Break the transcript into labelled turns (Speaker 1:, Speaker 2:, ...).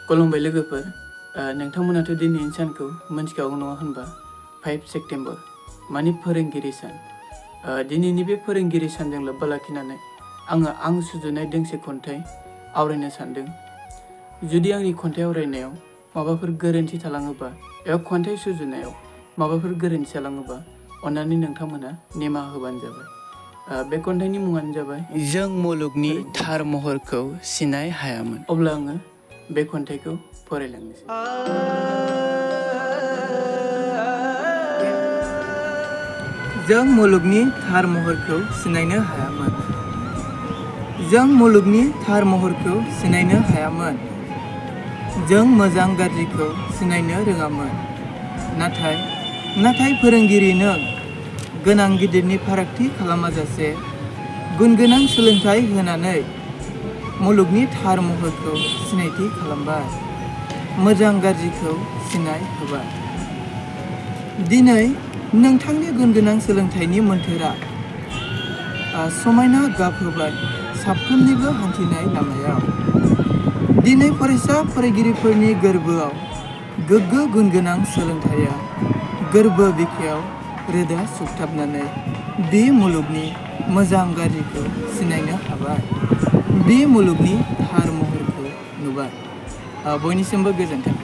Speaker 1: खुलुमबाय लोगोफोर, नोंथांमोनाथ' दिनैनि सानखौ मोनथिखागौ नङा होनबा? 5 सेप्टेम्बर माने फोरोंगिरि सान। दिनैनि बे फोरोंगिरि सानजों लोब्बा लाखिनानै आं सुजुनाय दोंसे खन्थाइ आवरायनो सानदों। जुदि आंनि खन्थाइ आवरायनायाव माबाफोर गोरोन्थि थालाङोबा एबा खन्थाइ सुजुनायाव माबाफोर गोरोन्थि थालाङोबा अन्नानै नोंथांमोना निमाहा होबानो जाबाय। बे खन्थाइनि मुङानो जाबाय जों मुलुगनि थार महरखौ सिनाय हायामोन। अब्ला आङो बे खन्थाइखौ फरायलांनोसै। जों मुलुगनि थार महरखौ सिनायनो हायामोन। जों मुलुगनि थार महरखौ सिनायनो हायामोन। जों मोजां गाज्रिखौ सिनायनो रोङामोन। नाथाय फोरोंगिरिनो गोनां गिदिरनि फारागथि खालामाजासे गुन गोनां सोलोंथाइ होनानै मुलुगनि थार महरखौ सिनायथि खालामबाय। मोजां गाज्रिखौ सिनाय होबाय। दिनै नोंथांनि गुन गोनां सोलोंथाइनि मोन्थोरा समायना गाब होबाय साफ्रोमनिबो हान्थिनाय लामायाव। दिनै फरायसा फरायगिरिफोरनि गोरबोआव गोग्गो गुन गोनां सोलोंथाइया गोरबो बिखायाव रोदा सुगथाबनानै बे मुलुगनि मोजां गाज्रिखौ सिनायनो हाबाय। बे मुलुगनि थार महरखौ नुबाय। बयनिसिमबो गोजोन्थों।